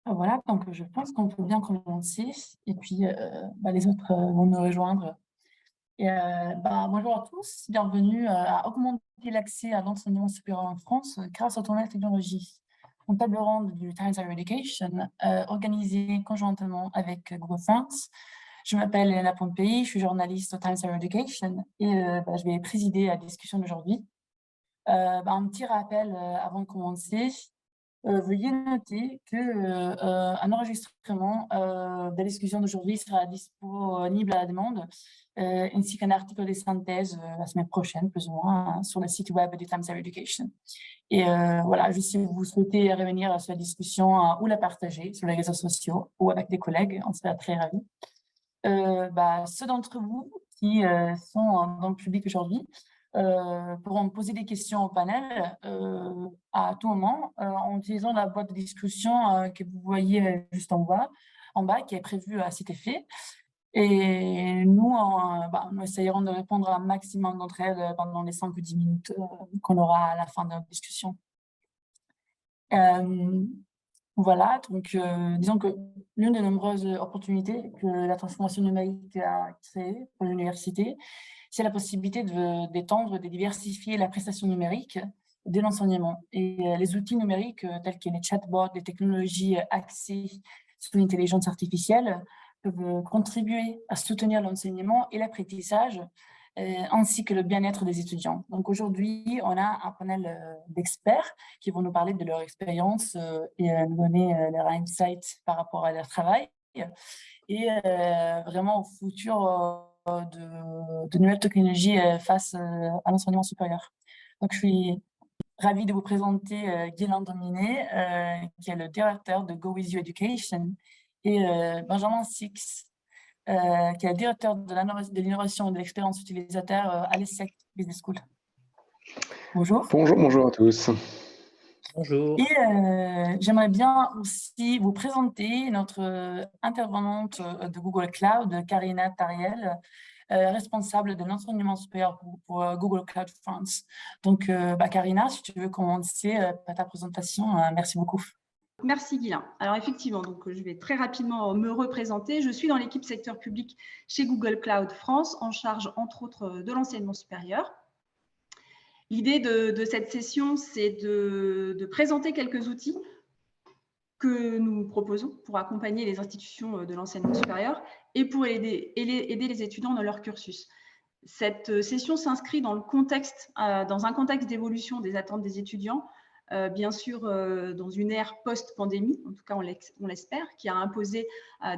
Voilà, donc je pense qu'on peut bien commencer et puis, les autres, vont nous rejoindre et bonjour à tous, bienvenue, à augmenter l'accès à l'enseignement supérieur en France, grâce aux nouvelles technologies. Une table ronde du Times Higher Education, organisée conjointement avec Google France. Je m'appelle Elena Pompei, je suis journaliste au Times Higher Education et je vais présider la discussion d'aujourd'hui. Un petit rappel, avant de commencer. Veuillez noter que, un enregistrement, de la discussion d'aujourd'hui sera disponible à la demande, ainsi qu'un article de synthèse, la semaine prochaine, plus ou moins, hein, sur le site web du Times Higher Education. Et voilà, juste si vous souhaitez revenir sur la discussion, ou la partager sur les réseaux sociaux ou avec des collègues, on serait très ravis. Ceux d'entre vous qui sont dans le public aujourd'hui pourront poser des questions au panel à tout moment en utilisant la boîte de discussion que vous voyez juste en bas, qui est prévue à cet effet. Et nous, nous essayerons de répondre à un maximum d'entre elles pendant les 5 ou 10 minutes qu'on aura à la fin de notre discussion. Euh, voilà, donc disons que l'une des nombreuses opportunités que la transformation numérique a créées pour l'université, c'est la possibilité d'étendre, de diversifier la prestation numérique de l'enseignement. Et les outils numériques tels que les chatbots, les technologies axées sur l'intelligence artificielle peuvent contribuer à soutenir l'enseignement et l'apprentissage, ainsi que le bien-être des étudiants. Donc aujourd'hui, on a un panel d'experts qui vont nous parler de leur expérience et nous donner leur insights par rapport à leur travail et vraiment au futur de nouvelles technologies face à l'enseignement supérieur. Donc je suis ravie de vous présenter Guylain Dominé, qui est le directeur de Go With You Education, et Benjamin Six, qui est le directeur de l'innovation et de l'expérience utilisateur à l'ESSEC Business School. Bonjour. Bonjour, bonjour à tous. Bonjour. Et j'aimerais bien aussi vous présenter notre intervenante de Google Cloud, Karina Tariel, responsable de l'enseignement supérieur pour Google Cloud France. Donc, Karina, si tu veux commencer par ta présentation, merci beaucoup. Merci Guylain. Alors effectivement, donc, je vais très rapidement me représenter. Je suis dans l'équipe secteur public chez Google Cloud France, en charge entre autres de l'enseignement supérieur. L'idée de cette session, c'est de présenter quelques outils que nous proposons pour accompagner les institutions de l'enseignement supérieur et pour aider les étudiants dans leur cursus. Cette session s'inscrit dans un contexte d'évolution des attentes des étudiants, bien sûr dans une ère post-pandémie, en tout cas on l'espère, qui a imposé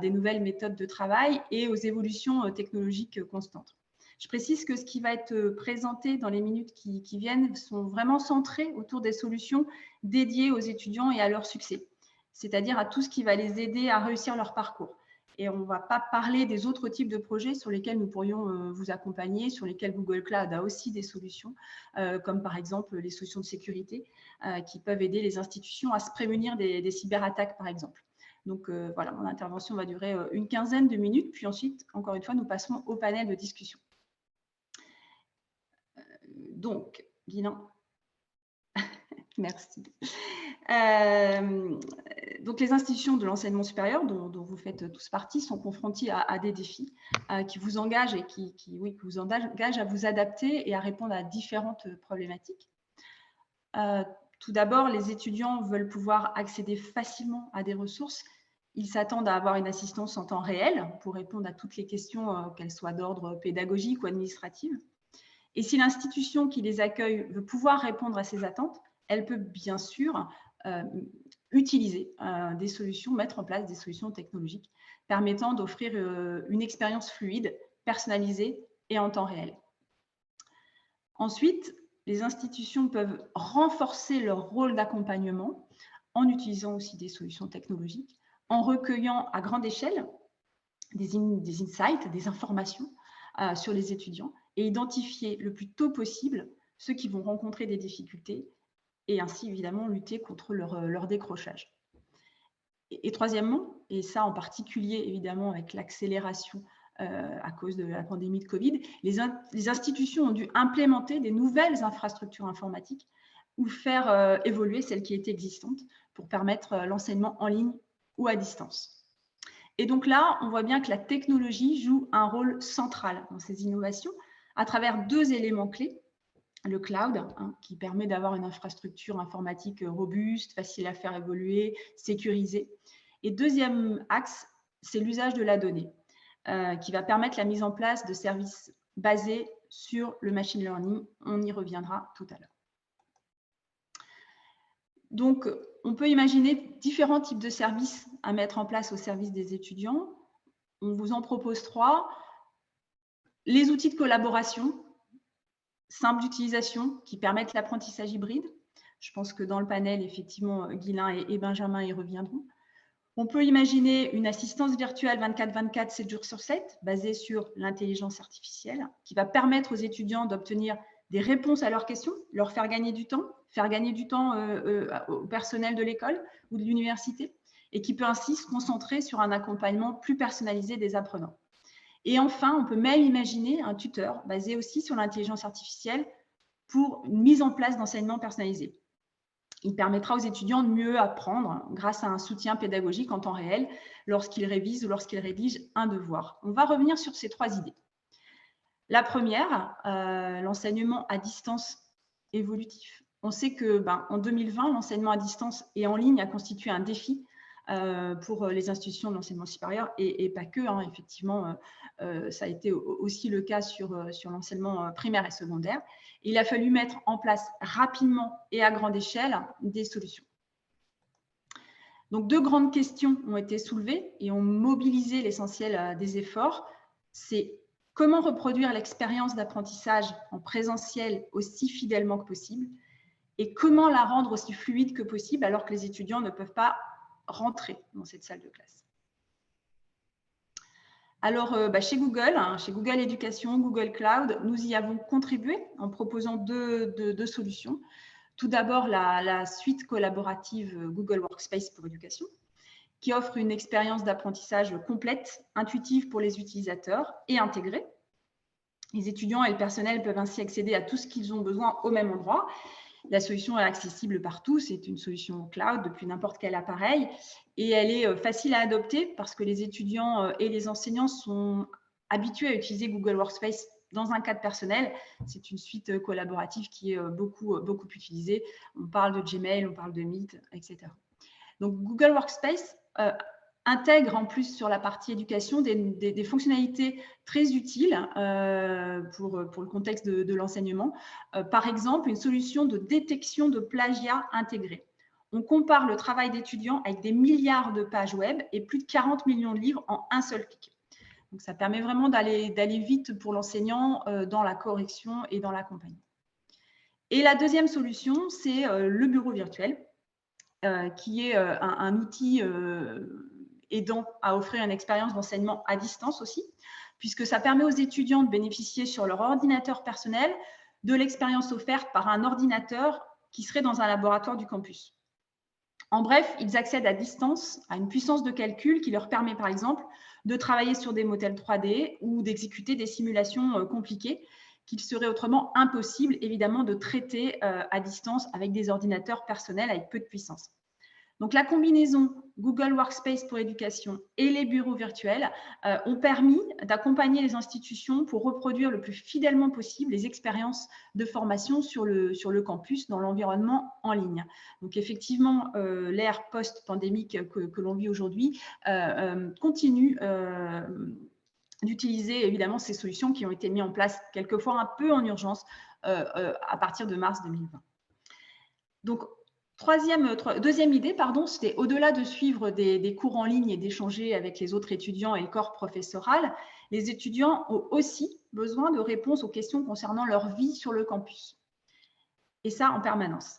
des nouvelles méthodes de travail et aux évolutions technologiques constantes. Je précise que ce qui va être présenté dans les minutes qui viennent sont vraiment centrés autour des solutions dédiées aux étudiants et à leur succès, c'est-à-dire à tout ce qui va les aider à réussir leur parcours. Et on ne va pas parler des autres types de projets sur lesquels nous pourrions vous accompagner, sur lesquels Google Cloud a aussi des solutions, comme par exemple les solutions de sécurité qui peuvent aider les institutions à se prémunir des cyberattaques, par exemple. Donc voilà, mon intervention va durer une quinzaine de minutes, puis ensuite, encore une fois, nous passerons au panel de discussion. Donc, Guylain, merci. Donc, les institutions de l'enseignement supérieur, dont vous faites tous partie, sont confrontées à des défis qui vous engagent et qui vous engagent à vous adapter et à répondre à différentes problématiques. Tout d'abord, les étudiants veulent pouvoir accéder facilement à des ressources. Ils s'attendent à avoir une assistance en temps réel pour répondre à toutes les questions, qu'elles soient d'ordre pédagogique ou administratif. Et si l'institution qui les accueille veut pouvoir répondre à ces attentes, elle peut bien sûr utiliser des solutions, mettre en place des solutions technologiques permettant d'offrir une expérience fluide, personnalisée et en temps réel. Ensuite, les institutions peuvent renforcer leur rôle d'accompagnement en utilisant aussi des solutions technologiques, en recueillant à grande échelle des insights, des informations sur les étudiants et identifier le plus tôt possible ceux qui vont rencontrer des difficultés et ainsi évidemment lutter contre leur décrochage. Et troisièmement, et ça en particulier évidemment avec l'accélération à cause de la pandémie de Covid, les institutions ont dû implémenter des nouvelles infrastructures informatiques ou faire évoluer celles qui étaient existantes pour permettre l'enseignement en ligne ou à distance. Et donc là, on voit bien que la technologie joue un rôle central dans ces innovations à travers deux éléments clés. Le cloud, qui permet d'avoir une infrastructure informatique robuste, facile à faire évoluer, sécurisée. Et deuxième axe, c'est l'usage de la donnée, qui va permettre la mise en place de services basés sur le machine learning. On y reviendra tout à l'heure. Donc, on peut imaginer différents types de services à mettre en place au service des étudiants. On vous en propose 3. Les outils de collaboration, simples d'utilisation, qui permettent l'apprentissage hybride. Je pense que dans le panel, effectivement, Guylain et Benjamin y reviendront. On peut imaginer une assistance virtuelle 24/24, 7 jours sur 7, basée sur l'intelligence artificielle, qui va permettre aux étudiants d'obtenir des réponses à leurs questions, leur faire gagner du temps au personnel de l'école ou de l'université, et qui peut ainsi se concentrer sur un accompagnement plus personnalisé des apprenants. Et enfin, on peut même imaginer un tuteur basé aussi sur l'intelligence artificielle pour une mise en place d'enseignements personnalisés. Il permettra aux étudiants de mieux apprendre grâce à un soutien pédagogique en temps réel lorsqu'ils révisent ou lorsqu'ils rédigent un devoir. On va revenir sur ces 3 idées. La première, l'enseignement à distance évolutif. On sait qu'en 2020, l'enseignement à distance et en ligne a constitué un défi pour les institutions de l'enseignement supérieur et pas que, effectivement, ça a été aussi le cas sur l'enseignement primaire et secondaire. Il a fallu mettre en place rapidement et à grande échelle des solutions. Donc, 2 grandes questions ont été soulevées et ont mobilisé l'essentiel des efforts. C'est comment reproduire l'expérience d'apprentissage en présentiel aussi fidèlement que possible et comment la rendre aussi fluide que possible alors que les étudiants ne peuvent pas rentrer dans cette salle de classe. Alors, chez Google Éducation, Google Cloud, nous y avons contribué en proposant deux solutions. Tout d'abord, la suite collaborative Google Workspace pour éducation, qui offre une expérience d'apprentissage complète, intuitive pour les utilisateurs et intégrée. Les étudiants et le personnel peuvent ainsi accéder à tout ce qu'ils ont besoin au même endroit. La solution est accessible partout, c'est une solution cloud depuis n'importe quel appareil et elle est facile à adopter parce que les étudiants et les enseignants sont habitués à utiliser Google Workspace dans un cadre personnel. C'est une suite collaborative qui est beaucoup utilisée. On parle de Gmail, on parle de Meet, etc. Donc Google Workspace intègre en plus sur la partie éducation des fonctionnalités très utiles pour le contexte de l'enseignement. Par exemple, une solution de détection de plagiat intégrée. On compare le travail d'étudiants avec des milliards de pages web et plus de 40 millions de livres en un seul clic. Donc, ça permet vraiment d'aller vite pour l'enseignant dans la correction et dans l'accompagnement. Et la deuxième solution, c'est le bureau virtuel, qui est un outil aidant à offrir une expérience d'enseignement à distance aussi, puisque ça permet aux étudiants de bénéficier sur leur ordinateur personnel de l'expérience offerte par un ordinateur qui serait dans un laboratoire du campus. En bref, ils accèdent à distance à une puissance de calcul qui leur permet par exemple de travailler sur des modèles 3D ou d'exécuter des simulations compliquées qu'il serait autrement impossible évidemment de traiter à distance avec des ordinateurs personnels avec peu de puissance. Donc, la combinaison Google Workspace pour éducation et les bureaux virtuels ont permis d'accompagner les institutions pour reproduire le plus fidèlement possible les expériences de formation sur le campus dans l'environnement en ligne. Donc, effectivement, l'ère post-pandémique que l'on vit aujourd'hui continue d'utiliser évidemment ces solutions qui ont été mises en place quelquefois un peu en urgence à partir de mars 2020. Donc, deuxième idée, c'était au-delà de suivre des cours en ligne et d'échanger avec les autres étudiants et le corps professoral, les étudiants ont aussi besoin de réponses aux questions concernant leur vie sur le campus. Et ça, en permanence.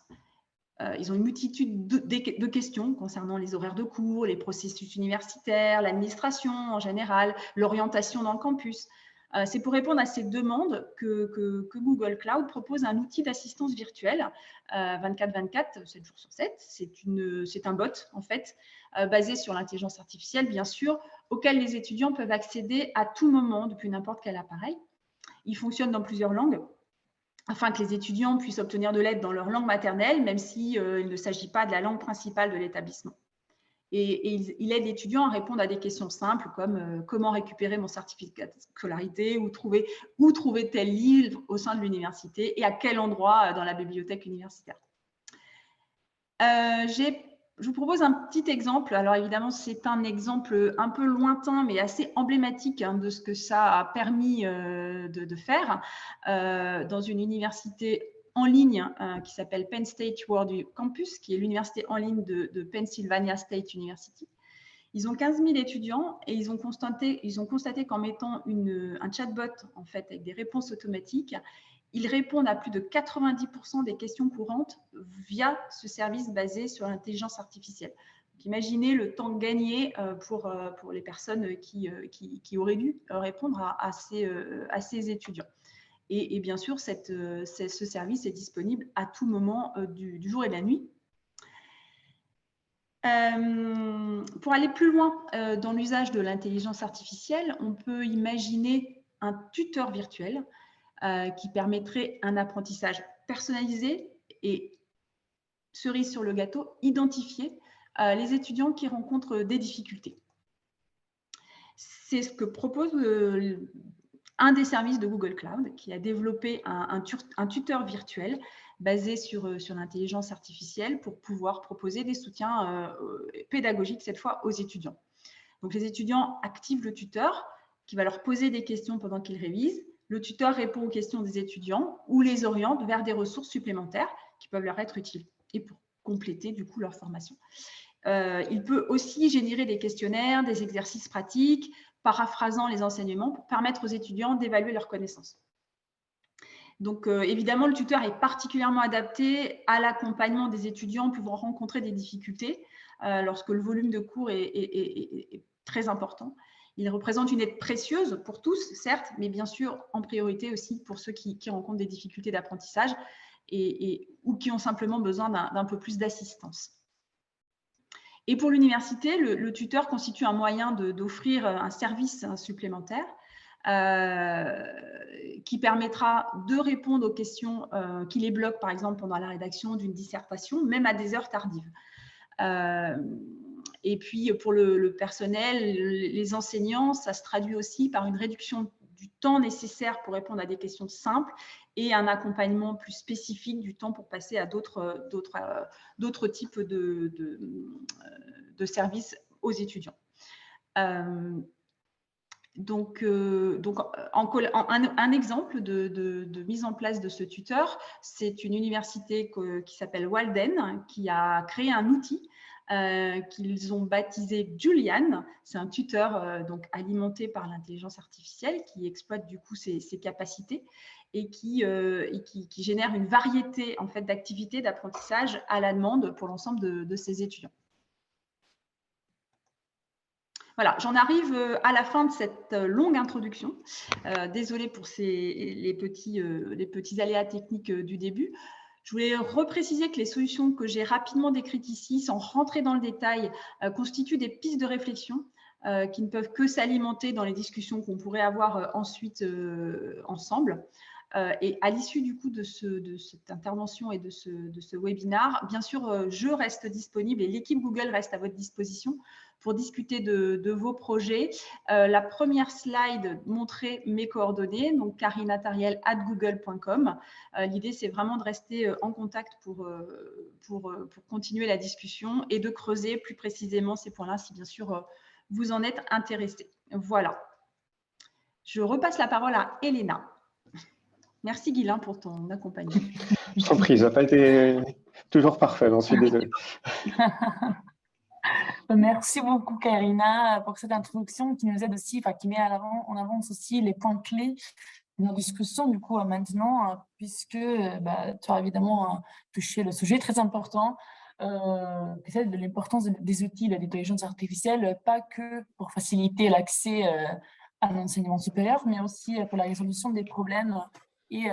Ils ont une multitude de questions concernant les horaires de cours, les processus universitaires, l'administration en général, l'orientation dans le campus. C'est pour répondre à ces demandes que Google Cloud propose un outil d'assistance virtuelle 24/24, 7 jours sur 7. C'est un bot, en fait, basé sur l'intelligence artificielle, bien sûr, auquel les étudiants peuvent accéder à tout moment depuis n'importe quel appareil. Il fonctionne dans plusieurs langues afin que les étudiants puissent obtenir de l'aide dans leur langue maternelle, même s'il ne s'agit pas de la langue principale de l'établissement. Et il aide l'étudiant à répondre à des questions simples comme comment récupérer mon certificat de scolarité ou trouver tel livre au sein de l'université et à quel endroit dans la bibliothèque universitaire. Je vous propose un petit exemple. Alors évidemment, c'est un exemple un peu lointain, mais assez emblématique de ce que ça a permis de faire dans une université en ligne qui s'appelle Penn State World Campus, qui est l'université en ligne de Pennsylvania State University. Ils ont 15 000 étudiants et ils ont constaté qu'en mettant un chatbot en fait, avec des réponses automatiques, ils répondent à plus de 90% des questions courantes via ce service basé sur l'intelligence artificielle. Donc, imaginez le temps gagné pour les personnes qui auraient dû répondre à ces étudiants. Et bien sûr, ce service est disponible à tout moment du jour et de la nuit. Pour aller plus loin dans l'usage de l'intelligence artificielle, on peut imaginer un tuteur virtuel qui permettrait un apprentissage personnalisé et, cerise sur le gâteau, identifier les étudiants qui rencontrent des difficultés. C'est ce que propose un des services de Google Cloud qui a développé un tuteur virtuel basé sur l'intelligence artificielle pour pouvoir proposer des soutiens pédagogiques, cette fois aux étudiants. Donc, les étudiants activent le tuteur qui va leur poser des questions pendant qu'ils révisent. Le tuteur répond aux questions des étudiants ou les oriente vers des ressources supplémentaires qui peuvent leur être utiles et pour compléter du coup leur formation. Il peut aussi générer des questionnaires, des exercices pratiques, paraphrasant les enseignements pour permettre aux étudiants d'évaluer leurs connaissances. Donc, évidemment, le tuteur est particulièrement adapté à l'accompagnement des étudiants pouvant rencontrer des difficultés lorsque le volume de cours est très important. Il représente une aide précieuse pour tous, certes, mais bien sûr en priorité aussi pour ceux qui rencontrent des difficultés d'apprentissage ou qui ont simplement besoin d'un peu plus d'assistance. Et pour l'université, le tuteur constitue un moyen d'offrir un service supplémentaire qui permettra de répondre aux questions qui les bloquent, par exemple, pendant la rédaction d'une dissertation, même à des heures tardives. Et puis, pour le personnel, les enseignants, ça se traduit aussi par une réduction du temps nécessaire pour répondre à des questions simples et un accompagnement plus spécifique du temps pour passer à d'autres types de services aux étudiants. Donc, un exemple de mise en place de ce tuteur, c'est une université qui s'appelle Walden, qui a créé un outil qu'ils ont baptisé Julian. C'est un tuteur donc alimenté par l'intelligence artificielle qui exploite du coup ses capacités et qui génère une variété en fait, d'activités d'apprentissage à la demande pour l'ensemble de ses étudiants. Voilà, j'en arrive à la fin de cette longue introduction. Désolée pour les petits aléas techniques du début. Je voulais repréciser que les solutions que j'ai rapidement décrites ici, sans rentrer dans le détail, constituent des pistes de réflexion qui ne peuvent que s'alimenter dans les discussions qu'on pourrait avoir ensuite ensemble. Et à l'issue du coup de cette intervention et de ce webinaire, bien sûr, je reste disponible et l'équipe Google reste à votre disposition pour discuter de vos projets. La première slide montrait mes coordonnées, donc karinatariel@google.com. L'idée, c'est vraiment de rester en contact pour continuer la discussion et de creuser plus précisément ces points-là si bien sûr vous en êtes intéressé. Voilà. Je repasse la parole à Elena. Merci Guylain pour ton accompagnement. Je t'en prie, ça n'a pas été toujours parfait, j'en suis désolée. Merci beaucoup Karina pour cette introduction qui nous aide aussi, qui met en avant aussi les points clés de nos discussions du coup maintenant, puisque tu as évidemment touché le sujet très important, c'est de l'importance des outils de l'intelligence artificielle, pas que pour faciliter l'accès à l'enseignement supérieur, mais aussi pour la résolution des problèmes et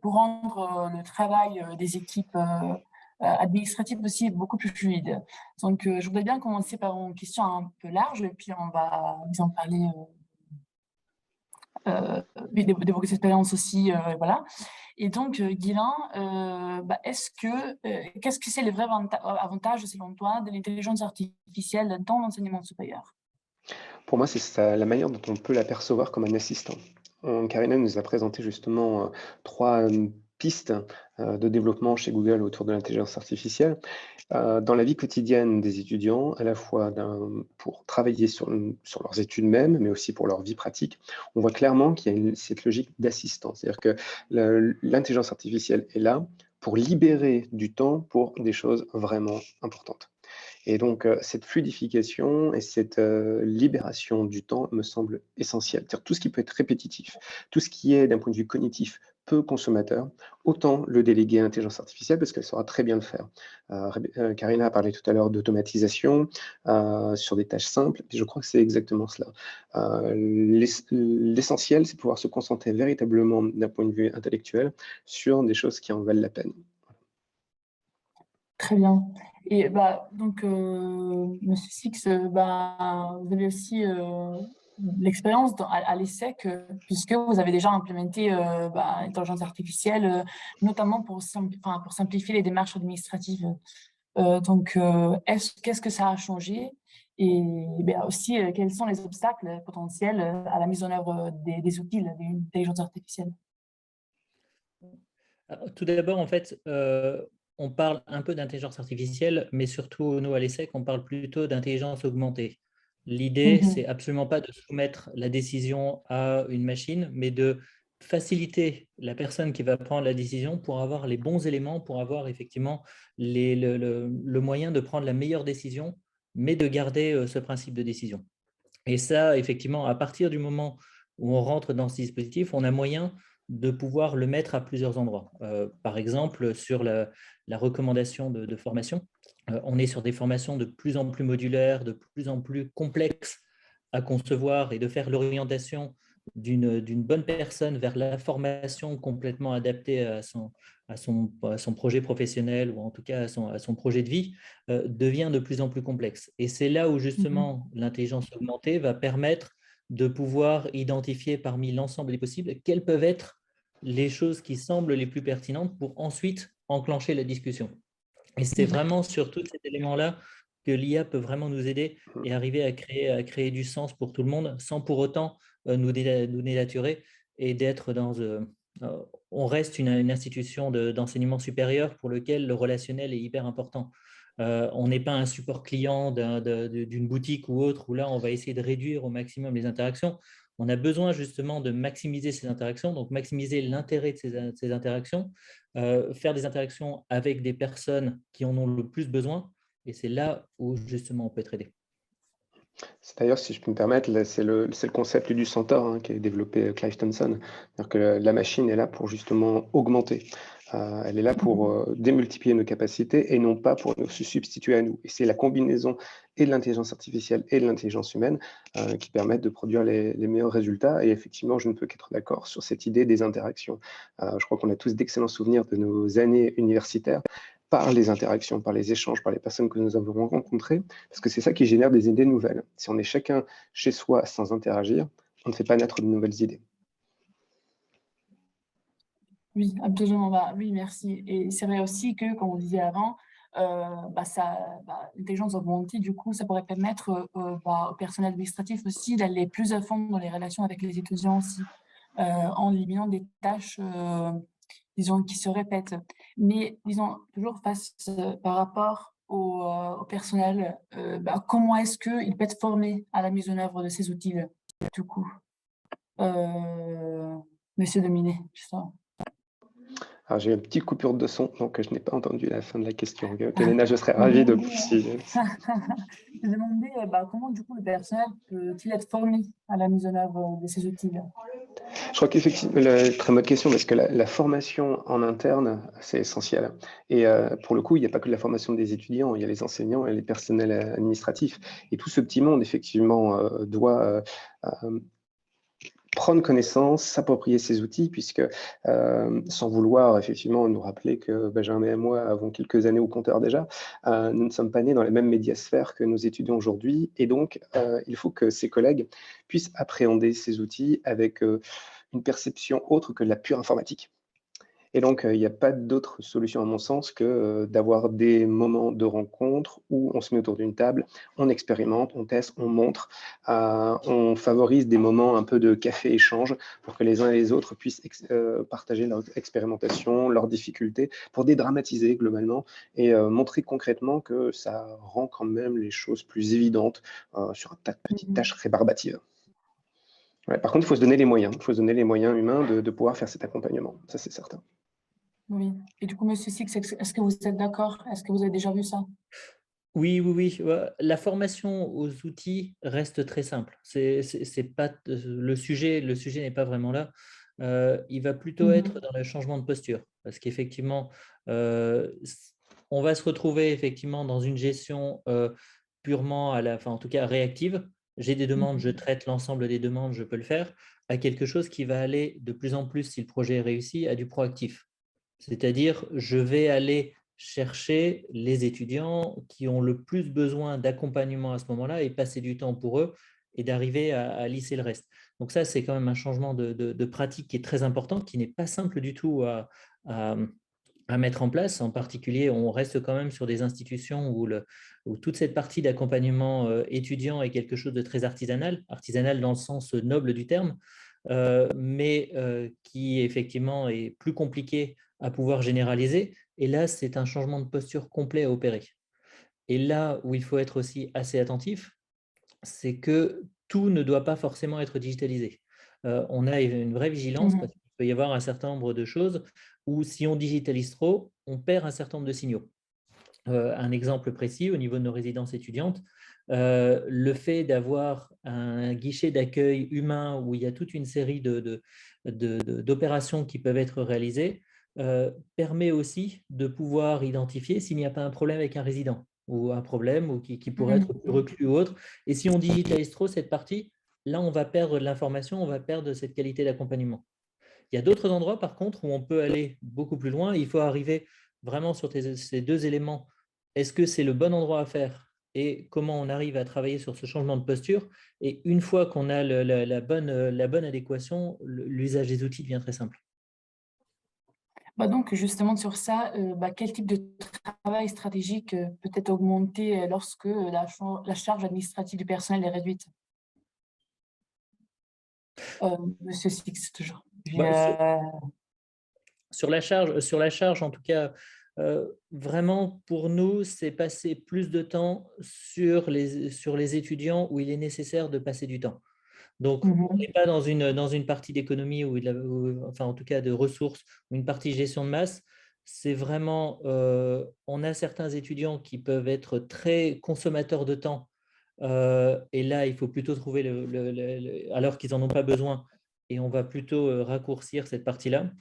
pour rendre le travail des équipes administratives aussi beaucoup plus fluide. Donc, je voudrais bien commencer par une question un peu large et puis on va vous en parler de vos expériences aussi. Voilà. Et donc, Guylain, qu'est-ce que c'est les vrais avantages, selon toi, de l'intelligence artificielle dans l'enseignement supérieur? Pour moi, la manière dont on peut l'apercevoir comme un assistant. Karina nous a présenté justement 3 pistes de développement chez Google autour de l'intelligence artificielle. Dans la vie quotidienne des étudiants, à la fois pour travailler sur leurs études mêmes, mais aussi pour leur vie pratique, on voit clairement qu'il y a cette logique d'assistance. C'est-à-dire que l'intelligence artificielle est là pour libérer du temps pour des choses vraiment importantes. Et donc, cette fluidification et cette libération du temps me semble essentielle. C'est-à-dire tout ce qui peut être répétitif, tout ce qui est d'un point de vue cognitif peu consommateur, autant le déléguer à l'intelligence artificielle parce qu'elle saura très bien le faire. Karina a parlé tout à l'heure d'automatisation sur des tâches simples, et je crois que c'est exactement cela. L'essentiel, c'est pouvoir se concentrer véritablement d'un point de vue intellectuel sur des choses qui en valent la peine. Très bien. Et donc, Monsieur Six, vous avez aussi l'expérience à l'ESSEC, puisque vous avez déjà implémenté l'intelligence artificielle, notamment pour simplifier les démarches administratives. Qu'est-ce que ça a changé? Et aussi, quels sont les obstacles potentiels à la mise en œuvre des outils de l'intelligence artificielle? Alors, tout d'abord, en fait, on parle un peu d'intelligence artificielle, mais surtout, nous, à l'ESSEC, on parle plutôt d'intelligence augmentée. L'idée, c'est absolument pas de soumettre la décision à une machine, mais de faciliter la personne qui va prendre la décision pour avoir les bons éléments, pour avoir effectivement le moyen de prendre la meilleure décision, mais de garder ce principe de décision. Et ça, effectivement, à partir du moment où on rentre dans ce dispositif, on a moyen de pouvoir le mettre à plusieurs endroits. Par exemple, sur la recommandation de formation, on est sur des formations de plus en plus modulaires, de plus en plus complexes à concevoir et de faire l'orientation d'une bonne personne vers la formation complètement adaptée à son projet professionnel ou en tout cas à son projet de vie, devient de plus en plus complexe. Et c'est là où justement l'intelligence augmentée va permettre de pouvoir identifier parmi l'ensemble des possibles quelles peuvent être les choses qui semblent les plus pertinentes pour ensuite enclencher la discussion. Et c'est vraiment sur tous ces éléments-là que l'IA peut vraiment nous aider et arriver à créer du sens pour tout le monde sans pour autant nous dénaturer et d'être on reste une institution d'enseignement supérieur pour lequel le relationnel est hyper important. On n'est pas un support client d'une boutique ou autre où là, on va essayer de réduire au maximum les interactions. On a besoin justement de maximiser ces interactions, donc maximiser l'intérêt de ces interactions, faire des interactions avec des personnes qui en ont le plus besoin. Et c'est là où justement on peut être aidé. C'est d'ailleurs, si je peux me permettre, c'est le concept du centaure qui est développé Clive Thompson. C'est-à-dire que la machine est là pour justement augmenter. Elle est là pour démultiplier nos capacités et non pas pour se substituer à nous. Et c'est la combinaison et de l'intelligence artificielle et de l'intelligence humaine qui permettent de produire les meilleurs résultats. Et effectivement, je ne peux qu'être d'accord sur cette idée des interactions. Je crois qu'on a tous d'excellents souvenirs de nos années universitaires par les interactions, par les échanges, par les personnes que nous avons rencontrées, parce que c'est ça qui génère des idées nouvelles. Si on est chacun chez soi sans interagir, on ne fait pas naître de nouvelles idées. Oui, absolument. Oui, merci. Et c'est vrai aussi que, comme on disait avant, l'intelligence augmentée, du coup, ça pourrait permettre au personnel administratif aussi d'aller plus à fond dans les relations avec les étudiants aussi, en éliminant des tâches, disons, qui se répètent. Mais, disons, toujours par rapport au personnel, comment est-ce qu'il peut être formé à la mise en œuvre de ces outils, du coup? Monsieur Dominé, je sens. Alors, j'ai eu une petite coupure de son, donc je n'ai pas entendu la fin de la question. Léna, je serais ravi de poursuivre. Je demandais comment, du coup, le personnel peut-il être formé à la mise en œuvre de ces outils? Je crois qu'effectivement, très bonne question, parce que la formation en interne, c'est essentiel. Et pour le coup, il n'y a pas que la formation des étudiants, il y a les enseignants et les personnels administratifs. Et tout ce petit monde, effectivement, doit prendre connaissance, s'approprier ces outils, puisque sans vouloir effectivement nous rappeler que Benjamin et moi avons quelques années au compteur déjà, nous ne sommes pas nés dans les mêmes médiasphères que nos étudiants aujourd'hui, et donc il faut que ces collègues puissent appréhender ces outils avec une perception autre que la pure informatique. Et donc, il n'y a pas d'autre solution, à mon sens, que d'avoir des moments de rencontre où on se met autour d'une table, on expérimente, on teste, on montre, on favorise des moments un peu de café-échange pour que les uns et les autres puissent partager leur expérimentation, leurs difficultés, pour dédramatiser globalement et montrer concrètement que ça rend quand même les choses plus évidentes sur un tas de petites tâches rébarbatives. Ouais, par contre, il faut se donner les moyens. Il faut se donner les moyens humains de pouvoir faire cet accompagnement. Ça, c'est certain. Oui. Et du coup, Monsieur Six, est-ce que vous êtes d'accord? Est-ce que vous avez déjà vu ça? Oui, oui, oui. Ouais, la formation aux outils reste très simple. C'est pas le sujet n'est pas vraiment là. Il va plutôt être dans le changement de posture, parce qu'effectivement, on va se retrouver effectivement dans une gestion purement enfin, en tout cas réactive. J'ai des demandes, je traite l'ensemble des demandes, je peux le faire, à quelque chose qui va aller de plus en plus, si le projet est réussi, à du proactif. C'est-à-dire, je vais aller chercher les étudiants qui ont le plus besoin d'accompagnement à ce moment-là et passer du temps pour eux et d'arriver à lisser le reste. Donc ça, c'est quand même un changement de pratique qui est très important, qui n'est pas simple du tout à mettre en place. En particulier, on reste quand même sur des institutions où toute cette partie d'accompagnement étudiant est quelque chose de très artisanal, artisanal dans le sens noble du terme, mais qui effectivement est plus compliqué à pouvoir généraliser. Et là, c'est un changement de posture complet à opérer. Et là où il faut être aussi assez attentif, c'est que tout ne doit pas forcément être digitalisé. On a une vraie vigilance parce qu'il peut y avoir un certain nombre de choses où si on digitalise trop, on perd un certain nombre de signaux. Un exemple précis, au niveau de nos résidences étudiantes, le fait d'avoir un guichet d'accueil humain où il y a toute une série d'opérations qui peuvent être réalisées permet aussi de pouvoir identifier s'il n'y a pas un problème avec un résident ou un problème ou qui pourrait être plus reclus ou autre. Et si on digitalise trop cette partie, là, on va perdre de l'information, on va perdre cette qualité d'accompagnement. Il y a d'autres endroits, par contre, où on peut aller beaucoup plus loin. Il faut arriver vraiment sur ces deux éléments. Est-ce que c'est le bon endroit à faire et comment on arrive à travailler sur ce changement de posture? Et une fois qu'on a la bonne adéquation, l'usage des outils devient très simple. Bah donc, justement, sur ça, quel type de travail stratégique peut être augmenté lorsque la charge administrative du personnel est réduite? Monsieur Six, toujours. Puis, Bah, sur la charge, en tout cas, vraiment, pour nous, c'est passer plus de temps sur les étudiants où il est nécessaire de passer du temps. Donc, on n'est pas dans une partie d'économie enfin, en tout cas, de ressources ou une partie gestion de masse. C'est vraiment, on a certains étudiants qui peuvent être très consommateurs de temps. Et là, il faut plutôt trouver alors qu'ils n'en ont pas besoin. Et on va plutôt raccourcir cette partie-là.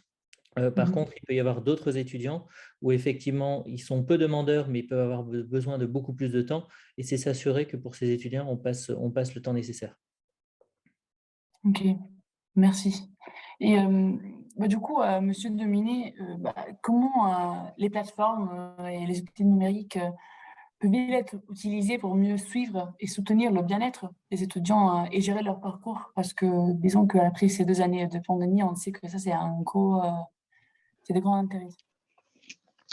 Par contre, il peut y avoir d'autres étudiants où effectivement, ils sont peu demandeurs, mais ils peuvent avoir besoin de beaucoup plus de temps. Et c'est s'assurer que pour ces étudiants, on passe le temps nécessaire. Ok, merci. Et du coup, Monsieur Dominé, comment les plateformes et les outils numériques peuvent-ils être utilisés pour mieux suivre et soutenir le bien-être des étudiants et gérer leur parcours? Parce que disons qu'après ces 2 années de pandémie, on sait que ça, c'est de grands intérêts.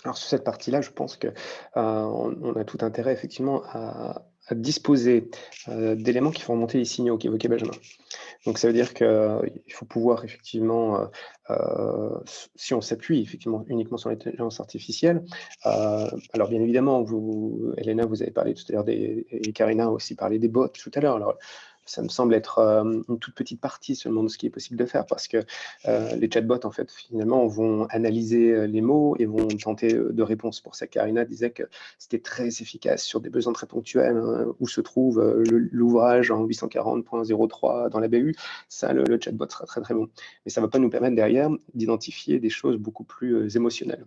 Alors sur cette partie-là, je pense que on a tout intérêt effectivement à disposer d'éléments qui font remonter les signaux qu'évoquait Benjamin. Donc ça veut dire qu'il faut pouvoir effectivement, si on s'appuie effectivement uniquement sur l'intelligence artificielle, alors bien évidemment, vous, Elena, vous avez parlé tout à l'heure et Karina a aussi parlé des bots tout à l'heure. Alors ça me semble être une toute petite partie seulement de ce qui est possible de faire parce que les chatbots, en fait, finalement, vont analyser les mots et vont tenter de réponses. Pour ça, Karina disait que c'était très efficace sur des besoins très ponctuels, hein, où se trouve l'ouvrage en 840.03 dans la BU. Ça, le chatbot sera très, très bon. Mais ça ne va pas nous permettre derrière d'identifier des choses beaucoup plus émotionnelles.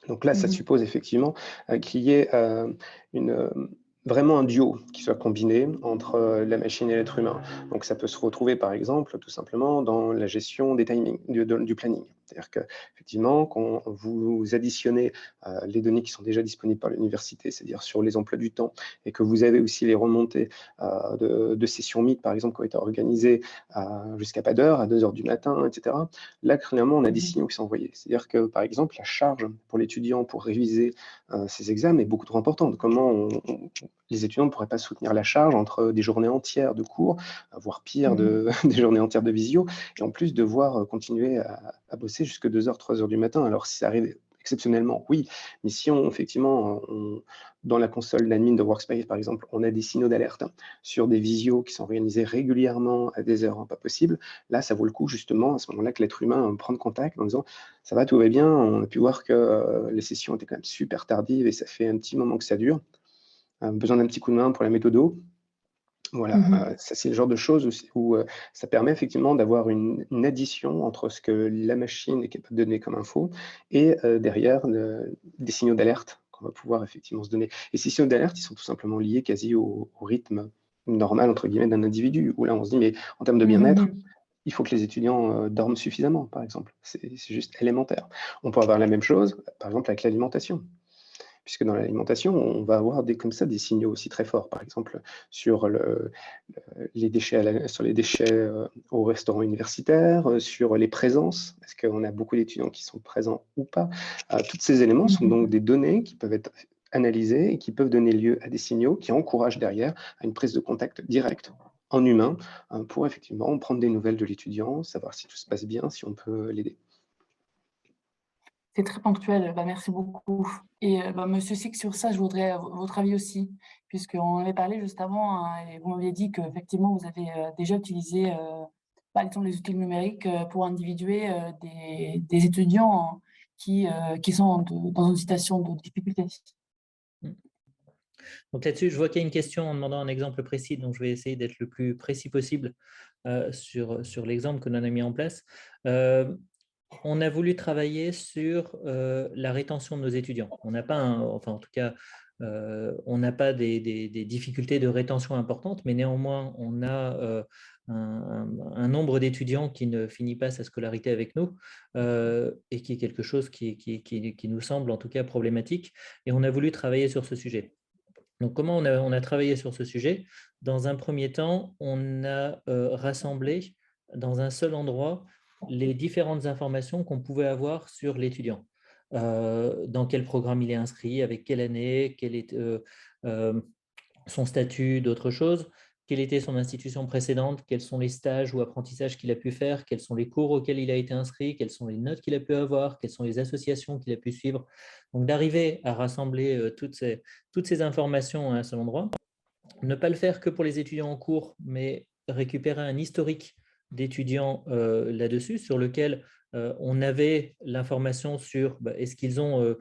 Donc là, ça suppose effectivement qu'il y ait vraiment un duo qui soit combiné entre la machine et l'être humain. Donc ça peut se retrouver par exemple tout simplement dans la gestion des timings, du planning. C'est-à-dire qu'effectivement, quand vous additionnez les données qui sont déjà disponibles par l'université, c'est-à-dire sur les emplois du temps, et que vous avez aussi les remontées de sessions Meet, par exemple, qui ont été organisées jusqu'à pas d'heure, à 2 heures du matin, etc. Là, clairement, on a des signaux qui sont envoyés. C'est-à-dire que, par exemple, la charge pour l'étudiant pour réviser ces examens est beaucoup trop importante. Comment les étudiants ne pourraient pas soutenir la charge entre des journées entières de cours, voire pire, des journées entières de visio, et en plus devoir continuer à bosser jusque 2 heures, 3 heures du matin. Alors, si ça arrive exceptionnellement, oui, mais si effectivement, dans la console d'admin de Workspace, par exemple, on a des signaux d'alerte sur des visios qui sont organisés régulièrement à des heures pas possibles, là, ça vaut le coup, justement, à ce moment-là, que l'être humain prenne contact en disant « ça va, tout va bien ». On a pu voir que les sessions étaient quand même super tardives et ça fait un petit moment que ça dure. Besoin d'un petit coup de main pour la méthodo. Voilà, ça c'est le genre de choses où ça permet effectivement d'avoir une addition entre ce que la machine est capable de donner comme info et derrière des signaux d'alerte qu'on va pouvoir effectivement se donner. Et ces signaux d'alerte, ils sont tout simplement liés quasi au rythme normal entre guillemets d'un individu, où là on se dit mais en termes de bien-être, il faut que les étudiants dorment suffisamment, par exemple. C'est juste élémentaire. On peut avoir la même chose, par exemple, avec l'alimentation. Puisque dans l'alimentation, on va avoir comme ça des signaux aussi très forts, par exemple sur les déchets, au restaurant universitaire, sur les présences, est-ce qu'on a beaucoup d'étudiants qui sont présents ou pas. Tous ces éléments sont donc des données qui peuvent être analysées et qui peuvent donner lieu à des signaux qui encouragent derrière à une prise de contact directe en humain pour effectivement prendre des nouvelles de l'étudiant, savoir si tout se passe bien, si on peut l'aider. C'est très ponctuel, merci beaucoup. Et Monsieur Six, sur ça, je voudrais votre avis aussi, puisqu'on avait parlé juste avant, hein, et vous m'aviez dit qu'effectivement, vous avez déjà utilisé les outils numériques pour individuer des étudiants qui sont dans une situation de difficulté. Donc là-dessus, je vois qu'il y a une question en demandant un exemple précis, donc je vais essayer d'être le plus précis possible sur l'exemple que l'on a mis en place. On a voulu travailler sur la rétention de nos étudiants. On n'a pas, enfin en tout cas, on n'a pas des difficultés de rétention importantes, mais néanmoins, on a un nombre d'étudiants qui ne finit pas sa scolarité avec nous et qui est quelque chose qui nous semble en tout cas problématique. Et on a voulu travailler sur ce sujet. Donc, comment on a travaillé sur ce sujet? Dans un premier temps, on a rassemblé dans un seul endroit les différentes informations qu'on pouvait avoir sur l'étudiant. Dans quel programme il est inscrit, avec quelle année, quel est son statut, d'autres choses, quelle était son institution précédente, quels sont les stages ou apprentissages qu'il a pu faire, quels sont les cours auxquels il a été inscrit, quelles sont les notes qu'il a pu avoir, quelles sont les associations qu'il a pu suivre. Donc, d'arriver à rassembler toutes ces informations à un seul endroit, ne pas le faire que pour les étudiants en cours, mais récupérer un historique d'étudiants là-dessus, sur lequel on avait l'information sur est-ce qu'ils ont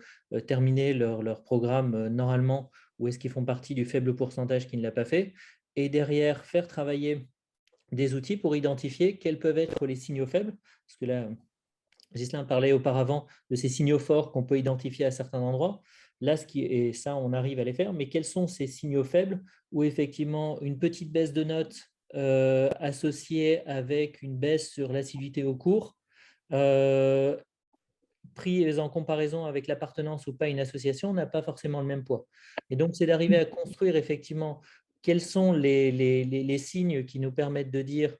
terminé leur programme normalement ou est-ce qu'ils font partie du faible pourcentage qui ne l'a pas fait, et derrière faire travailler des outils pour identifier quels peuvent être les signaux faibles, parce que là, Ghislain parlait auparavant de ces signaux forts qu'on peut identifier à certains endroits. Là, et ça, on arrive à les faire, mais quels sont ces signaux faibles où effectivement une petite baisse de notes associée avec une baisse sur l'assiduité au cours, pris en comparaison avec l'appartenance ou pas à une association, n'a pas forcément le même poids. Et donc, c'est d'arriver à construire effectivement quels sont les signes qui nous permettent de dire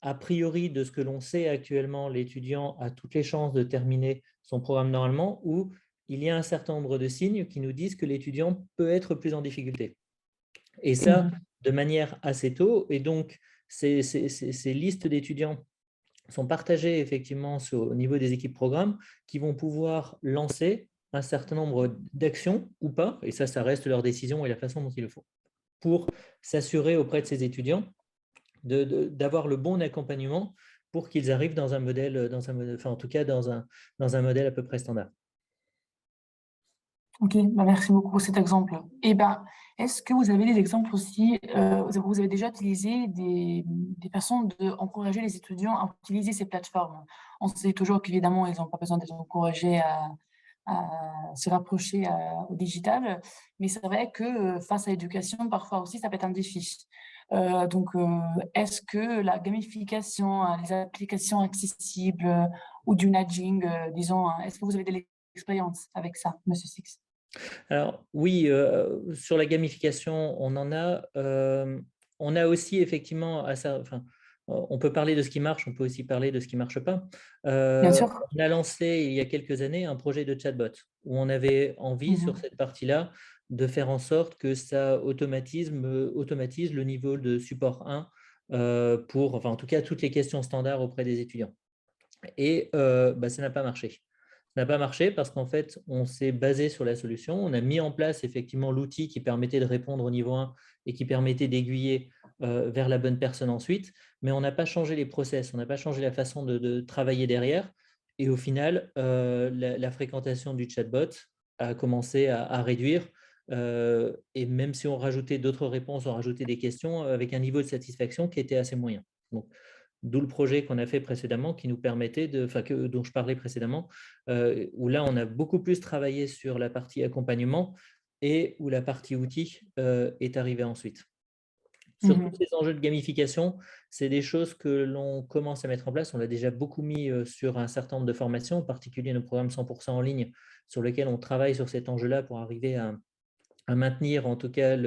a priori, de ce que l'on sait actuellement, l'étudiant a toutes les chances de terminer son programme normalement, ou il y a un certain nombre de signes qui nous disent que l'étudiant peut être plus en difficulté. Et ça, de manière assez tôt. Et donc, ces listes d'étudiants sont partagées effectivement au niveau des équipes programmes qui vont pouvoir lancer un certain nombre d'actions ou pas, et ça reste leur décision et la façon dont ils le font, pour s'assurer auprès de ces étudiants d'avoir le bon accompagnement pour qu'ils arrivent dans un modèle, enfin en tout cas dans un modèle à peu près standard. Ok, merci beaucoup pour cet exemple. Et est-ce que vous avez des exemples aussi, vous avez déjà utilisé des façons d'encourager les étudiants à utiliser ces plateformes? On sait toujours qu'évidemment, ils n'ont pas besoin d'être encouragés à se rapprocher au digital. Mais c'est vrai que face à l'éducation, parfois aussi, ça peut être un défi. Est-ce que la gamification, les applications accessibles ou du nudging, disons, est-ce que vous avez de l'expérience avec ça, Monsieur Six? Alors oui, sur la gamification, on a aussi effectivement, on peut parler de ce qui marche, on peut aussi parler de ce qui ne marche pas. Bien sûr. On a lancé il y a quelques années un projet de chatbot où on avait envie sur cette partie-là de faire en sorte que ça automatise le niveau de support 1 en tout cas toutes les questions standards auprès des étudiants. Et ça n'a pas marché. Ça n'a pas marché parce qu'en fait, on s'est basé sur la solution. On a mis en place effectivement l'outil qui permettait de répondre au niveau 1 et qui permettait d'aiguiller vers la bonne personne ensuite. Mais on n'a pas changé les process, on n'a pas changé la façon de travailler derrière. Et au final, la fréquentation du chatbot a commencé à réduire. Et même si on rajoutait d'autres réponses, on rajoutait des questions avec un niveau de satisfaction qui était assez moyen. Donc, d'où le projet qu'on a fait précédemment qui nous permettait dont je parlais précédemment, où là, on a beaucoup plus travaillé sur la partie accompagnement et où la partie outils est arrivée ensuite. Sur tous ces enjeux de gamification, c'est des choses que l'on commence à mettre en place. On l'a déjà beaucoup mis sur un certain nombre de formations, en particulier nos programmes 100% en ligne, sur lesquels on travaille sur cet enjeu-là pour arriver à maintenir en tout cas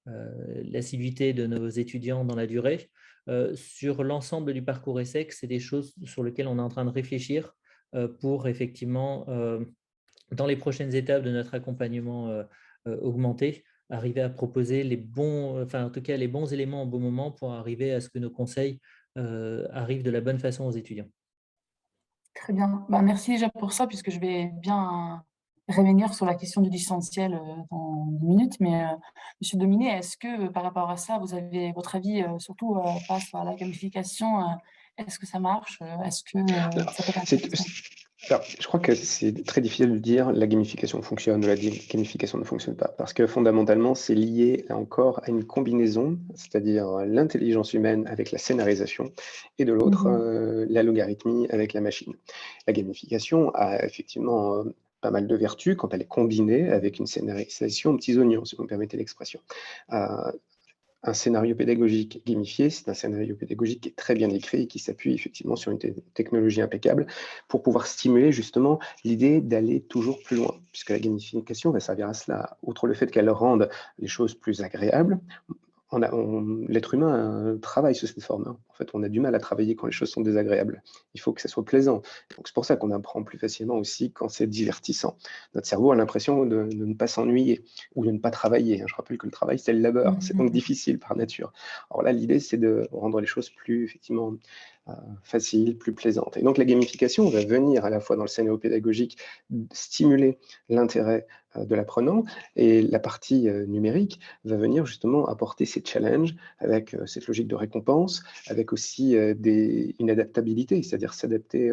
l'assiduité de nos étudiants dans la durée. Sur l'ensemble du parcours ESSEC, c'est des choses sur lesquelles on est en train de réfléchir pour effectivement, dans les prochaines étapes de notre accompagnement augmenté, arriver à proposer en tout cas les bons éléments au bon moment pour arriver à ce que nos conseils arrivent de la bonne façon aux étudiants. Très bien. Merci déjà pour ça, puisque je vais bien revenir sur la question du distanciel dans 10 minutes. Mais Monsieur Dominé, est-ce que par rapport à ça, vous avez votre avis, surtout face à la gamification, est-ce que ça marche? Est-ce que ça peut être intéressant? Alors, je crois que c'est très difficile de dire la gamification fonctionne ou la gamification ne fonctionne pas, parce que fondamentalement, c'est lié là encore à une combinaison, c'est-à-dire l'intelligence humaine avec la scénarisation, et de l'autre, la logarithmie avec la machine. La gamification a effectivement pas mal de vertus quand elle est combinée avec une scénarisation aux petits oignons, si vous me permettez l'expression. Un scénario pédagogique gamifié, c'est un scénario pédagogique qui est très bien écrit et qui s'appuie effectivement sur une technologie impeccable pour pouvoir stimuler justement l'idée d'aller toujours plus loin, puisque la gamification va servir à cela. Outre le fait qu'elle rende les choses plus agréables, l'être humain travaille sous cette forme. En fait, on a du mal à travailler quand les choses sont désagréables. Il faut que ça soit plaisant. Donc, c'est pour ça qu'on apprend plus facilement aussi quand c'est divertissant. Notre cerveau a l'impression de ne pas s'ennuyer ou de ne pas travailler. Je rappelle que le travail, c'est le labeur. C'est donc difficile par nature. Alors là, l'idée, c'est de rendre les choses plus, effectivement, faciles, plus plaisantes. Et donc, la gamification va venir à la fois dans le scénario pédagogique stimuler l'intérêt de l'apprenant, et la partie numérique va venir justement apporter ces challenges avec cette logique de récompense, avec aussi une adaptabilité, c'est-à-dire s'adapter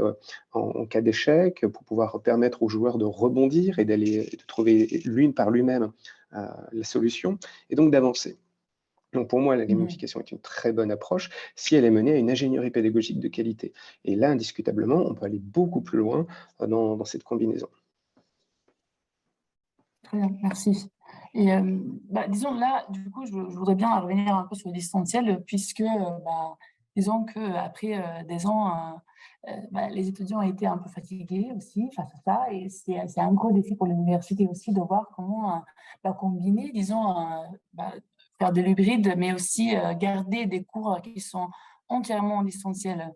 en cas d'échec pour pouvoir permettre aux joueurs de rebondir et de trouver l'une par lui-même la solution, et donc d'avancer. Donc pour moi, la gamification est une très bonne approche si elle est menée à une ingénierie pédagogique de qualité. Et là, indiscutablement, on peut aller beaucoup plus loin dans cette combinaison. Très bien, merci. Et disons là, du coup, je voudrais bien revenir un peu sur le distanciel, puisque disons qu'après des ans, les étudiants ont été un peu fatigués aussi face à ça, et c'est un gros défi pour l'université aussi de voir comment combiner, disons, faire de l'hybride, mais aussi garder des cours qui sont entièrement en distanciel.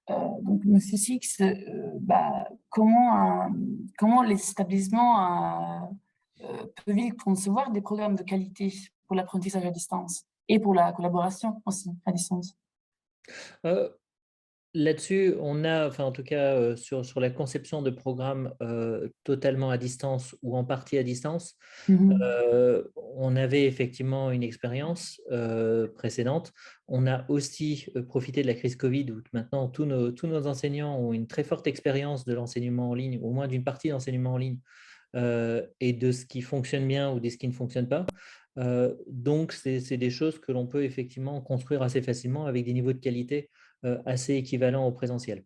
Donc, Monsieur Six, comment les établissements peuvent-ils concevoir des programmes de qualité pour l'apprentissage à distance et pour la collaboration aussi à distance? Là-dessus, on a, en tout cas, sur la conception de programmes totalement à distance ou en partie à distance, on avait effectivement une expérience précédente. On a aussi profité de la crise Covid, où maintenant tous nos enseignants ont une très forte expérience de l'enseignement en ligne, au moins d'une partie d'enseignement en ligne, et de ce qui fonctionne bien ou de ce qui ne fonctionne pas. Donc, c'est des choses que l'on peut effectivement construire assez facilement avec des niveaux de qualité assez équivalents au présentiel.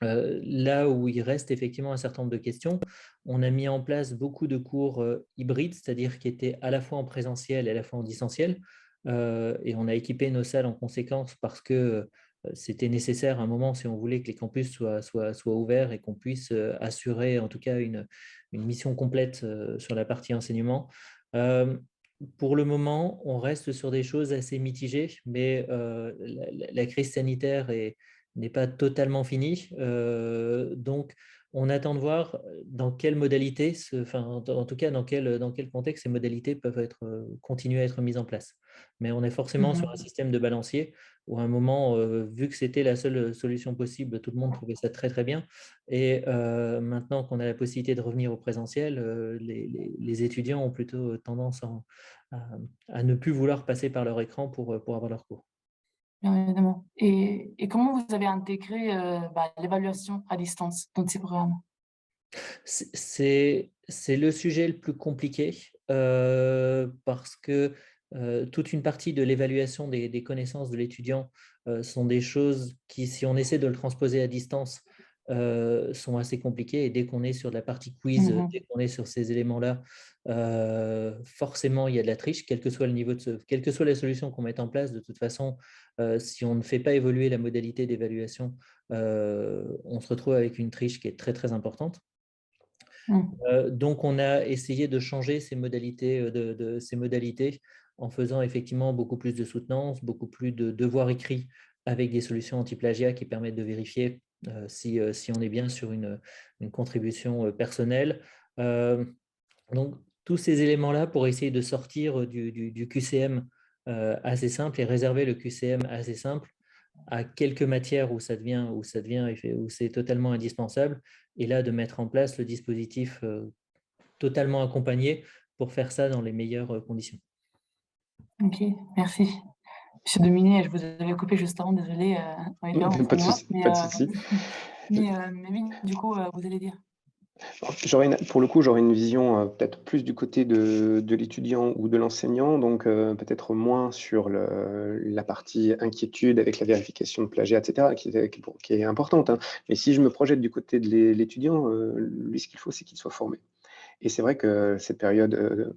Là où il reste effectivement un certain nombre de questions, on a mis en place beaucoup de cours hybrides, c'est-à-dire qui étaient à la fois en présentiel et à la fois en distanciel. Et on a équipé nos salles en conséquence parce que c'était nécessaire à un moment si on voulait que les campus soient ouverts et qu'on puisse assurer en tout cas une mission complète sur la partie enseignement. Pour le moment, on reste sur des choses assez mitigées, mais la crise sanitaire n'est pas totalement finie. Donc, on attend de voir dans quelle modalité, enfin, en tout cas, dans quel contexte ces modalités peuvent continuer à être mises en place. Mais on est forcément sur un système de balancier où à un moment, vu que c'était la seule solution possible, tout le monde trouvait ça très, très bien. Et maintenant qu'on a la possibilité de revenir au présentiel, les étudiants ont plutôt tendance à ne plus vouloir passer par leur écran pour avoir leur cours. Bien évidemment. Et comment vous avez intégré l'évaluation à distance dans ces programmes? C'est le sujet le plus compliqué parce que toute une partie de l'évaluation des connaissances de l'étudiant sont des choses qui, si on essaie de le transposer à distance, sont assez compliquées. Et dès qu'on est sur la partie quiz, dès qu'on est sur ces éléments-là, forcément, il y a de la triche, quel que soit le niveau quelle que soit la solution qu'on mette en place. De toute façon, si on ne fait pas évoluer la modalité d'évaluation, on se retrouve avec une triche qui est très, très importante. Donc, on a essayé de changer ces modalités, ces modalités en faisant effectivement beaucoup plus de soutenance, beaucoup plus de devoirs écrits avec des solutions anti-plagiat qui permettent de vérifier si on est bien sur une contribution personnelle. Donc, tous ces éléments-là pour essayer de sortir du QCM assez simple et réserver le QCM assez simple à quelques matières où c'est totalement indispensable, et là de mettre en place le dispositif totalement accompagné pour faire ça dans les meilleures conditions. Ok, merci. Monsieur Dominé, je vous avais coupé juste avant, désolé. Pas de souci, pas de souci. Mais oui, du coup, vous allez dire. Pour le coup, j'aurais une vision peut-être plus du côté de l'étudiant ou de l'enseignant, donc peut-être moins sur la partie inquiétude avec la vérification de plagiat, etc., qui est importante. Hein. Mais si je me projette du côté de l'étudiant, lui, ce qu'il faut, c'est qu'il soit formé. Et c'est vrai que cette période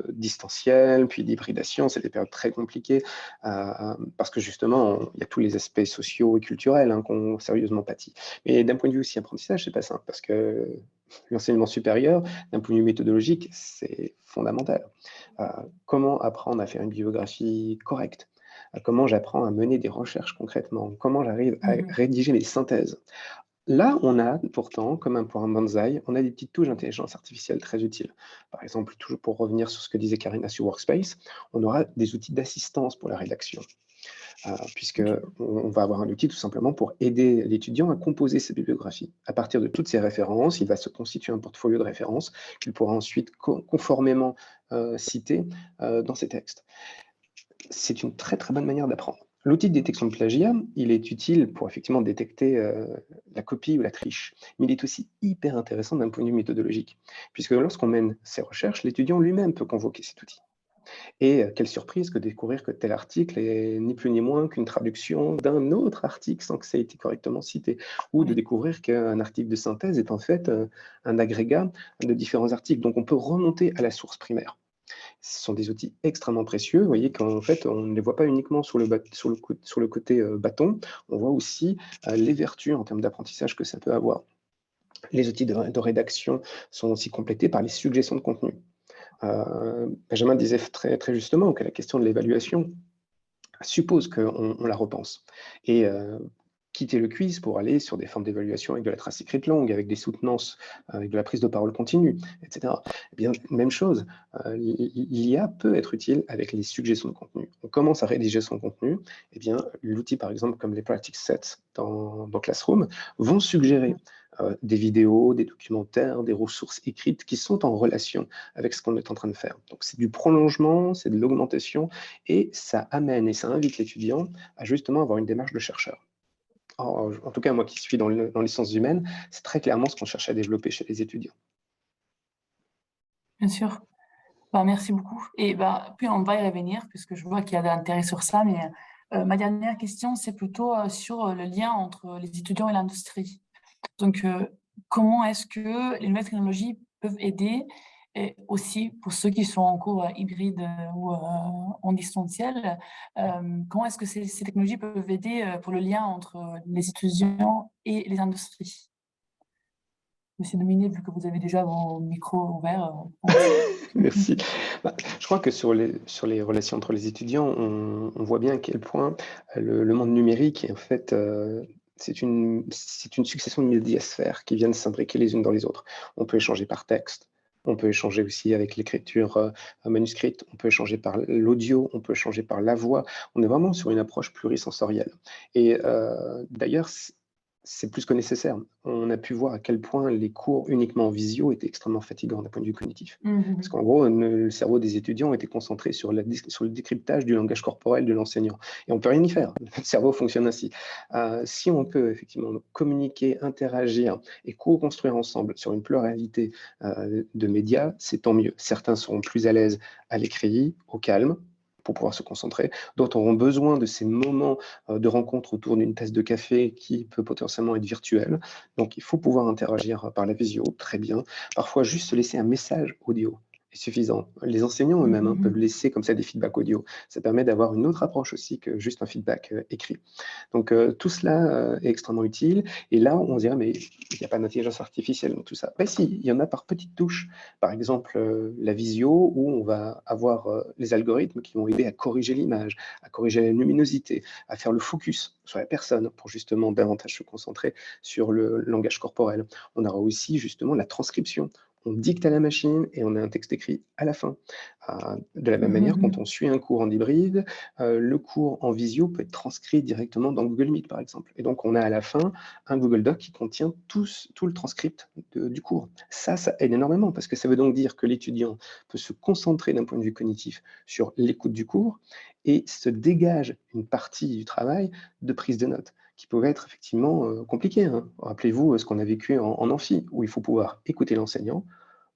distancielle, puis d'hybridation, c'est des périodes très compliquées parce que justement, il y a tous les aspects sociaux et culturels qui ont sérieusement pâti. Mais d'un point de vue aussi apprentissage, c'est pas simple parce que l'enseignement supérieur, d'un point de vue méthodologique, c'est fondamental. Comment apprendre à faire une bibliographie correcte? Comment j'apprends à mener des recherches concrètement? Comment j'arrive à rédiger mes synthèses? Là, on a pourtant, comme pour un bonsaï, on a des petites touches d'intelligence artificielle très utiles. Par exemple, toujours pour revenir sur ce que disait Karina sur Workspace, on aura des outils d'assistance pour la rédaction, puisqu'on va avoir un outil tout simplement pour aider l'étudiant à composer sa bibliographie. À partir de toutes ces références, il va se constituer un portfolio de références qu'il pourra ensuite conformément citer dans ses textes. C'est une très très bonne manière d'apprendre. L'outil de détection de plagiat, il est utile pour effectivement détecter la copie ou la triche, mais il est aussi hyper intéressant d'un point de vue méthodologique, puisque lorsqu'on mène ses recherches, l'étudiant lui-même peut convoquer cet outil. Et quelle surprise que de découvrir que tel article est ni plus ni moins qu'une traduction d'un autre article sans que ça ait été correctement cité, ou de découvrir qu'un article de synthèse est en fait un agrégat de différents articles. Donc on peut remonter à la source primaire. Ce sont des outils extrêmement précieux. Vous voyez qu'en fait, on ne les voit pas uniquement sur le côté bâton, on voit aussi les vertus en termes d'apprentissage que ça peut avoir. Les outils de rédaction sont aussi complétés par les suggestions de contenu. Benjamin disait très, très justement que la question de l'évaluation suppose qu'on la repense. Et quitter le quiz pour aller sur des formes d'évaluation avec de la trace écrite longue, avec des soutenances, avec de la prise de parole continue, etc. Eh bien, même chose, l'IA peut être utile avec les suggestions de contenu. On commence à rédiger son contenu, eh bien, l'outil, par exemple, comme les practice sets dans Classroom, vont suggérer des vidéos, des documentaires, des ressources écrites qui sont en relation avec ce qu'on est en train de faire. Donc, c'est du prolongement, c'est de l'augmentation, et ça amène et ça invite l'étudiant à justement avoir une démarche de chercheur. En tout cas, moi qui suis dans les sciences humaines, c'est très clairement ce qu'on cherche à développer chez les étudiants. Bien sûr. Merci beaucoup. Et puis on va y revenir, puisque je vois qu'il y a de l'intérêt sur ça, mais Ma dernière question, c'est plutôt sur le lien entre les étudiants et l'industrie. Donc, comment est-ce que les nouvelles technologies peuvent aider, et aussi pour ceux qui sont en cours hybride ou en distanciel, comment est-ce que ces technologies peuvent aider pour le lien entre les étudiants et les industries? Monsieur Dominé, vu que vous avez déjà vos micros ouverts, Merci. Je crois que sur les relations entre les étudiants, on voit bien à quel point le monde numérique, en fait, c'est une succession de médiasphères qui viennent s'imbriquer les unes dans les autres. On peut échanger par texte, on peut échanger aussi avec l'écriture manuscrite, on peut échanger par l'audio, on peut échanger par la voix. On est vraiment sur une approche plurisensorielle. Et d'ailleurs, c'est plus que nécessaire. On a pu voir à quel point les cours uniquement en visio étaient extrêmement fatigants d'un point de vue cognitif. Parce qu'en gros, le cerveau des étudiants était concentré sur le décryptage du langage corporel de l'enseignant. Et on ne peut rien y faire. Le cerveau fonctionne ainsi. Si on peut effectivement communiquer, interagir et co-construire ensemble sur une pluralité de médias, c'est tant mieux. Certains seront plus à l'aise à l'écrit, au calme, pour pouvoir se concentrer. D'autres auront besoin de ces moments de rencontre autour d'une tasse de café qui peut potentiellement être virtuelle. Donc, il faut pouvoir interagir par la visio, très bien. Parfois, juste se laisser un message audio est suffisant. Les enseignants eux-mêmes peuvent laisser comme ça des feedbacks audio. Ça permet d'avoir une autre approche aussi que juste un feedback écrit. Donc, tout cela est extrêmement utile. Et là, on se dirait, mais il n'y a pas d'intelligence artificielle dans tout ça. Ben si, il y en a par petites touches. Par exemple, la visio, où on va avoir les algorithmes qui vont aider à corriger l'image, à corriger la luminosité, à faire le focus sur la personne pour justement davantage se concentrer sur le langage corporel. On aura aussi justement la transcription. On dicte à la machine et on a un texte écrit à la fin. De la même manière, quand on suit un cours en hybride, le cours en visio peut être transcrit directement dans Google Meet, par exemple. Et donc, on a à la fin un Google Doc qui contient tout le transcript du cours. Ça aide énormément parce que ça veut donc dire que l'étudiant peut se concentrer d'un point de vue cognitif sur l'écoute du cours et se dégage une partie du travail de prise de notes qui peuvent être effectivement compliquées. Hein. Rappelez-vous ce qu'on a vécu en amphi, où il faut pouvoir écouter l'enseignant,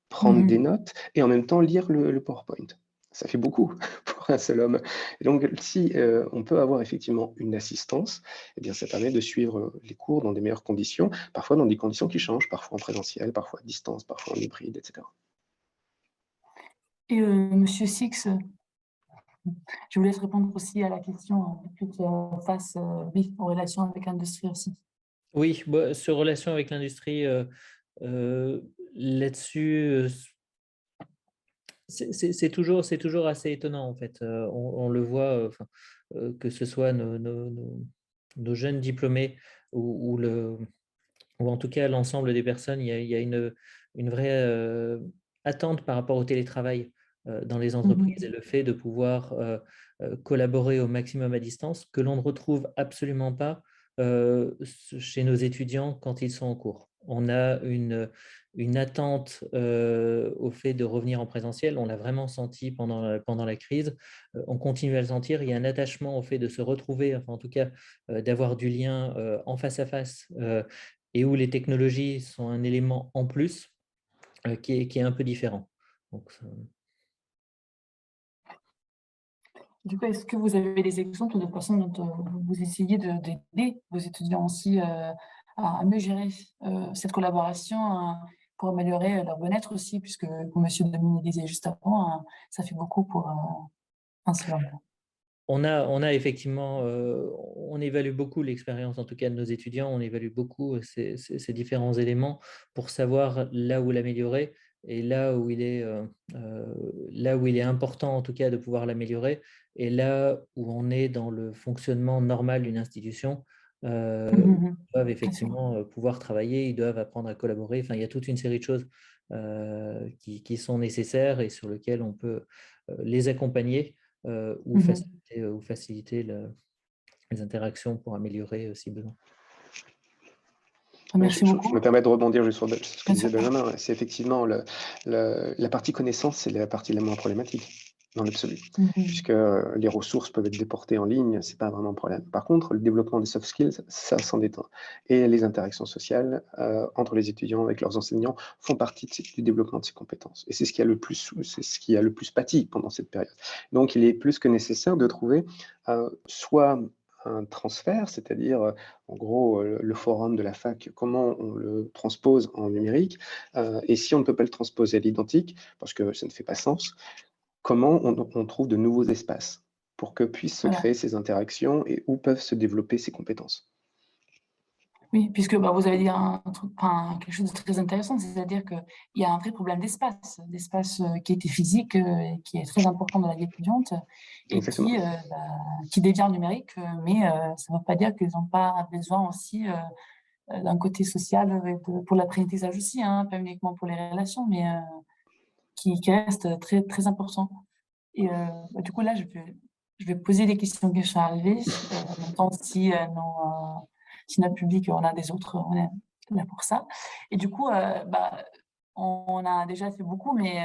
prendre des notes et en même temps lire le PowerPoint. Ça fait beaucoup pour un seul homme. Et donc, si on peut avoir effectivement une assistance, eh bien, ça permet de suivre les cours dans des meilleures conditions, parfois dans des conditions qui changent, parfois en présentiel, parfois à distance, parfois en hybride, etc. Et Monsieur Six, je vous laisse répondre aussi à la question face oui, en relation avec l'industrie aussi. Oui, sur relation avec l'industrie, là-dessus, c'est toujours assez étonnant en fait. On le voit, que ce soit nos jeunes diplômés ou en tout cas l'ensemble des personnes, il y a une vraie attente par rapport au télétravail dans les entreprises et le fait de pouvoir collaborer au maximum à distance, que l'on ne retrouve absolument pas chez nos étudiants quand ils sont en cours. On a une attente au fait de revenir en présentiel. On l'a vraiment senti pendant la crise. On continue à le sentir. Il y a un attachement au fait de se retrouver, enfin, en tout cas d'avoir du lien en face à face et où les technologies sont un élément en plus qui est un peu différent. Donc, Du coup, est-ce que vous avez des exemples de personnes dont vous essayez d'aider vos étudiants aussi à mieux gérer cette collaboration pour améliorer leur bien-être aussi, puisque, comme M. Dominique disait juste avant, ça fait beaucoup pour un seul homme. on a effectivement, on évalue beaucoup l'expérience, en tout cas de nos étudiants, on évalue beaucoup ces différents éléments pour savoir là où l'améliorer et là où il est important, en tout cas, de pouvoir l'améliorer, et là où on est dans le fonctionnement normal d'une institution, ils doivent effectivement pouvoir travailler, ils doivent apprendre à collaborer. Enfin, il y a toute une série de choses qui sont nécessaires et sur lesquelles on peut les accompagner ou faciliter les interactions pour améliorer si besoin. Merci beaucoup. Je me permets de rebondir juste sur ce que disait Benjamin. C'est effectivement la partie connaissance, c'est la partie la moins problématique. dans l'absolu, Mhm. puisque les ressources peuvent être déportées en ligne, c'est pas vraiment un problème. Par contre, le développement des soft skills, ça s'en est un. Et les interactions sociales entre les étudiants avec leurs enseignants font partie du développement de ces compétences. Et c'est ce qui a le plus pâti pendant cette période. Donc, il est plus que nécessaire de trouver soit un transfert, c'est-à-dire en gros le forum de la fac, comment on le transpose en numérique, et si on ne peut pas le transposer à l'identique, parce que ça ne fait pas sens, comment on trouve de nouveaux espaces pour que puissent se Voilà. créer ces interactions et où peuvent se développer ces compétences. Oui, puisque vous avez dit quelque chose de très intéressant, c'est-à-dire qu'il y a un vrai problème d'espace qui était physique, qui est très important dans la vie étudiante et Exactement. qui devient numérique, mais ça ne veut pas dire qu'ils n'ont pas besoin aussi d'un côté social pour l'apprentissage aussi, hein, pas uniquement pour les relations, mais qui reste très, très important. Et du coup, là, je vais poser des questions qui sont arrivées. En même temps, si notre public, on a des autres, on est là pour ça. Et du coup, on a déjà fait beaucoup, mais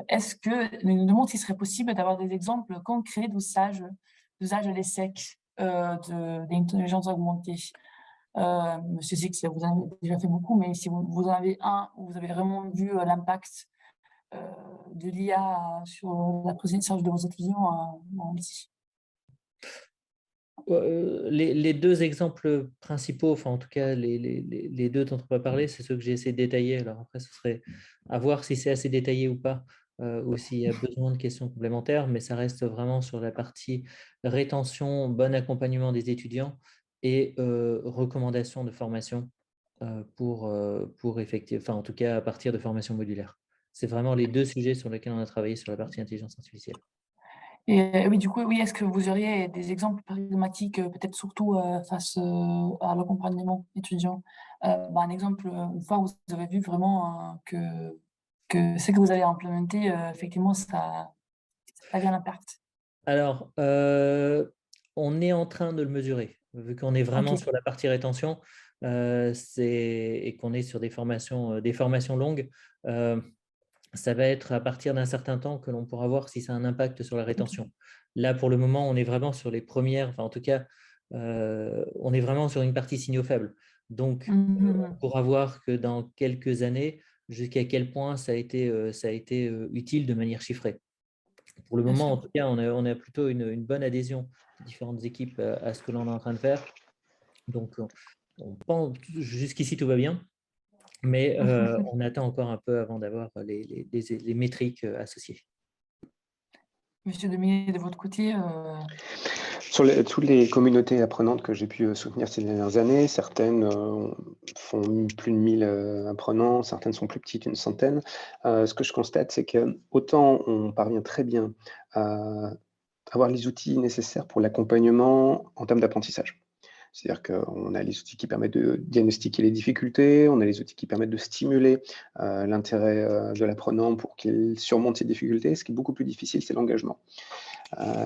est-ce que nous nous demandons s'il serait possible d'avoir des exemples concrets d'usage à l'ESSEC d'intelligence augmentée? Monsieur Six, vous avez déjà fait beaucoup, mais si vous en avez un où vous avez vraiment vu l'impact de l'IA sur la prise en charge de vos étudiants, ici. Les deux exemples principaux, enfin en tout cas les deux dont on va parler, c'est ceux que j'ai essayé de détailler. Alors après, ce serait à voir si c'est assez détaillé ou pas, ou s'il y a besoin de questions complémentaires, mais ça reste vraiment sur la partie rétention, bon accompagnement des étudiants et recommandation de formation pour effectuer, enfin en tout cas à partir de formation modulaire. C'est vraiment les deux sujets sur lesquels on a travaillé sur la partie intelligence artificielle. Et oui, du coup, oui, est-ce que vous auriez des exemples pragmatiques, peut-être surtout face à l'accompagnement étudiant? Un exemple, une fois où vous avez vu vraiment que ce que vous avez implémenté, effectivement, ça a eu un impact. Alors, on est en train de le mesurer, vu qu'on est vraiment Ok. sur la partie rétention et qu'on est sur des formations longues. Ça va être à partir d'un certain temps que l'on pourra voir si ça a un impact sur la rétention. Là, pour le moment, on est vraiment sur les premières, enfin en tout cas, on est vraiment sur une partie signaux faibles. Donc, on pourra voir que dans quelques années, jusqu'à quel point ça a été utile de manière chiffrée. Pour le Bien moment, en sûr. tout cas, on a plutôt une bonne adhésion de différentes équipes à ce que l'on est en train de faire. Donc, on pense jusqu'ici, tout va bien, mais on attend encore un peu avant d'avoir les métriques associées. Monsieur Demilly, de votre côté, Sur toutes les communautés apprenantes que j'ai pu soutenir ces dernières années, certaines font plus de 1000 apprenants, certaines sont plus petites, une centaine. Ce que je constate, c'est que autant on parvient très bien à avoir les outils nécessaires pour l'accompagnement en termes d'apprentissage. C'est-à-dire qu'on a les outils qui permettent de diagnostiquer les difficultés, on a les outils qui permettent de stimuler l'intérêt de l'apprenant pour qu'il surmonte ses difficultés. Ce qui est beaucoup plus difficile, c'est l'engagement.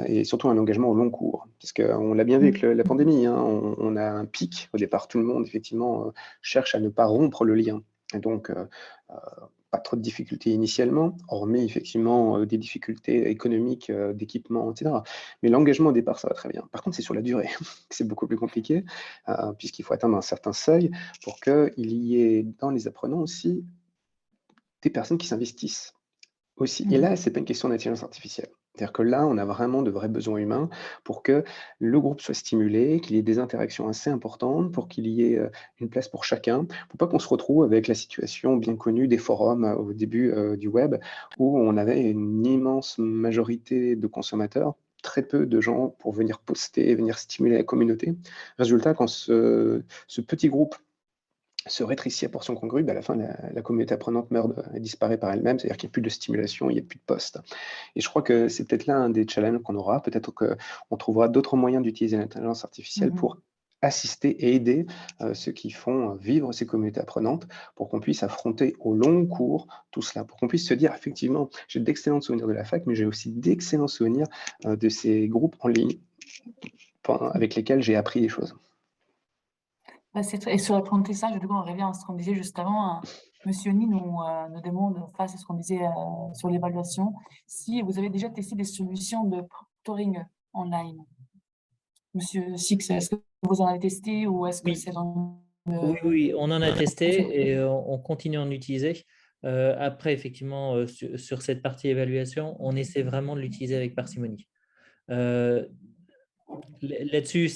Et surtout un engagement au long cours. Parce qu'on l'a bien vu avec la pandémie, hein, on a un pic. Au départ, tout le monde, effectivement, cherche à ne pas rompre le lien. Et donc, pas trop de difficultés initialement, hormis effectivement des difficultés économiques, d'équipement, etc. Mais l'engagement au départ, ça va très bien. Par contre, c'est sur la durée que c'est beaucoup plus compliqué, puisqu'il faut atteindre un certain seuil pour qu'il y ait dans les apprenants aussi des personnes qui s'investissent aussi. Et là, ce n'est pas une question d'intelligence artificielle. C'est-à-dire que là, on a vraiment de vrais besoins humains pour que le groupe soit stimulé, qu'il y ait des interactions assez importantes, pour qu'il y ait une place pour chacun, pour pas qu'on se retrouve avec la situation bien connue des forums au début du web, où on avait une immense majorité de consommateurs, très peu de gens pour venir poster, venir stimuler la communauté. Résultat, quand ce petit groupe se rétrécit à portion congrue, à la fin, la communauté apprenante meurt, elle disparaît par elle-même, c'est-à-dire qu'il n'y a plus de stimulation, il n'y a plus de poste. Et je crois que c'est peut-être là un des challenges qu'on aura. Peut-être qu'on trouvera d'autres moyens d'utiliser l'intelligence artificielle pour assister et aider ceux qui font vivre ces communautés apprenantes pour qu'on puisse affronter au long cours tout cela, pour qu'on puisse se dire effectivement, j'ai d'excellents souvenirs de la fac, mais j'ai aussi d'excellents souvenirs de ces groupes en ligne avec lesquels j'ai appris des choses. Et sur l'apprentissage, du coup, on revient à ce qu'on disait juste avant. Monsieur Ni nous demande, face à ce qu'on disait sur l'évaluation, si vous avez déjà testé des solutions de proctoring online. Monsieur Six, est-ce que vous en avez testé ou est-ce que Oui. c'est dans Oui, on en a testé et on continue à en utiliser. Après, effectivement, sur cette partie évaluation, on essaie vraiment de l'utiliser avec parcimonie. Là-dessus,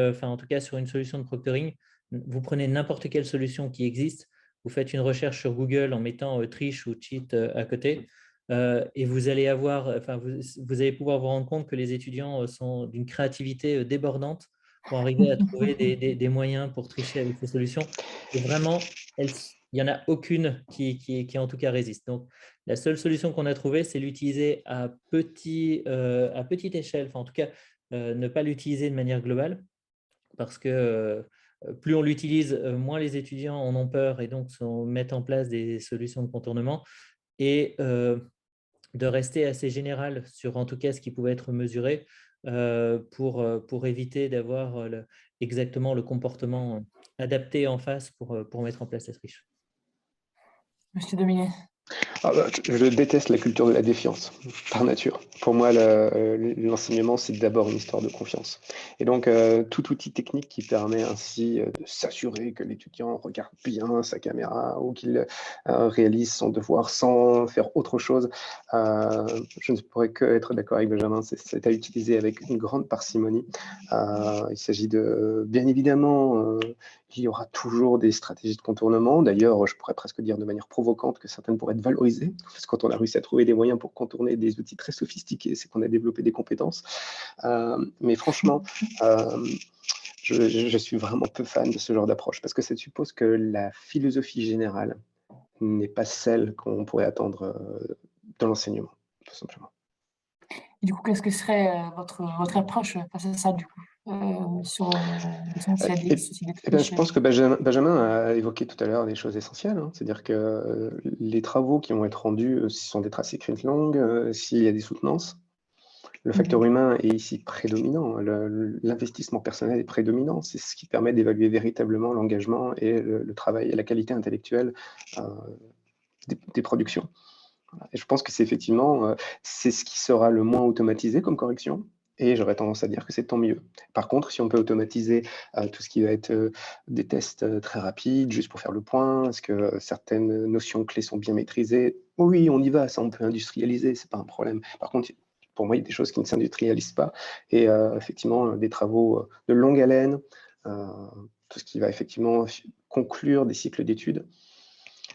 enfin, en tout cas sur une solution de proctoring, vous prenez n'importe quelle solution qui existe, vous faites une recherche sur Google en mettant triche ou cheat à côté, et vous allez vous allez pouvoir vous rendre compte que les étudiants sont d'une créativité débordante pour arriver à trouver des moyens pour tricher avec ces solutions. Et vraiment, il n'y en a aucune qui en tout cas résiste. Donc, la seule solution qu'on a trouvée, c'est l'utiliser à petite échelle, enfin, en tout cas, ne pas l'utiliser de manière globale parce que plus on l'utilise, moins les étudiants en ont peur et donc mettent en place des solutions de contournement et de rester assez général sur en tout cas ce qui pouvait être mesuré pour éviter d'avoir exactement le comportement adapté en face pour mettre en place cette triche. Monsieur Dominé? Je déteste la culture de la défiance, par nature. Pour moi, l'enseignement, c'est d'abord une histoire de confiance. Et donc, tout outil technique qui permet ainsi de s'assurer que l'étudiant regarde bien sa caméra ou qu'il réalise son devoir sans faire autre chose, je ne pourrais que être d'accord avec Benjamin, c'est à utiliser avec une grande parcimonie. Il s'agit de, bien évidemment, il y aura toujours des stratégies de contournement. D'ailleurs, je pourrais presque dire de manière provocante que certaines pourraient être valorisées. Parce que quand on a réussi à trouver des moyens pour contourner des outils très sophistiqués, c'est qu'on a développé des compétences. Mais franchement, je suis vraiment peu fan de ce genre d'approche parce que ça suppose que la philosophie générale n'est pas celle qu'on pourrait attendre dans l'enseignement, tout simplement. Et du coup, qu'est-ce que serait votre approche face à ça, du coup, sur l'essentiel des soucis des Je pense que Benjamin a évoqué tout à l'heure des choses essentielles. C'est-à-dire que les travaux qui vont être rendus, si ce sont des traces écrites longues, s'il y a des soutenances, le facteur humain est ici prédominant. L'investissement personnel est prédominant. C'est ce qui permet d'évaluer véritablement l'engagement et le travail et la qualité intellectuelle des productions. Et je pense que c'est effectivement c'est ce qui sera le moins automatisé comme correction. Et j'aurais tendance à dire que c'est tant mieux. Par contre, si on peut automatiser tout ce qui va être des tests très rapides, juste pour faire le point, est-ce que certaines notions clés sont bien maîtrisées? Oui, on y va, ça on peut industrialiser, c'est pas un problème. Par contre, pour moi, il y a des choses qui ne s'industrialisent pas. Et effectivement, des travaux de longue haleine, tout ce qui va effectivement conclure des cycles d'études,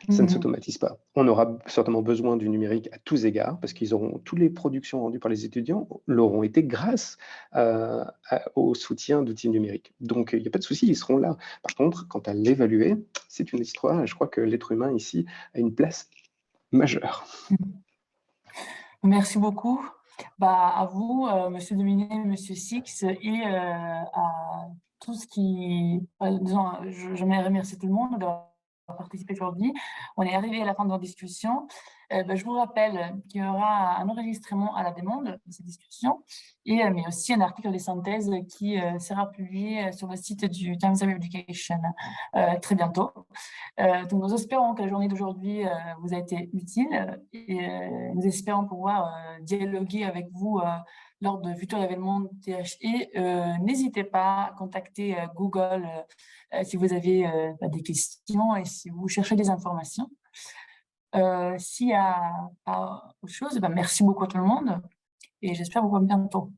ça ne s'automatise pas. On aura certainement besoin du numérique à tous égards, parce qu'ils auront, toutes les productions rendues par les étudiants l'auront été grâce au soutien d'outils numériques. Donc, il n'y a pas de souci, ils seront là. Par contre, quant à l'évaluer, c'est une histoire, et je crois que l'être humain ici a une place majeure. Merci beaucoup. À vous, Monsieur Dominé, Monsieur Six, et à tout ce qui... disons, j'aimerais remercier tout le monde d'avoir participé aujourd'hui. On est arrivé à la fin de notre discussion. Je vous rappelle qu'il y aura un enregistrement à la demande de cette discussion, mais aussi un article de synthèse qui sera publié sur le site du Times of Education très bientôt. Donc, nous espérons que la journée d'aujourd'hui vous a été utile et nous espérons pouvoir dialoguer avec vous lors de futurs événements de THE. N'hésitez pas à contacter Google si vous avez des questions et si vous cherchez des informations. S'il y a pas autre chose, merci beaucoup à tout le monde et j'espère vous voir bientôt.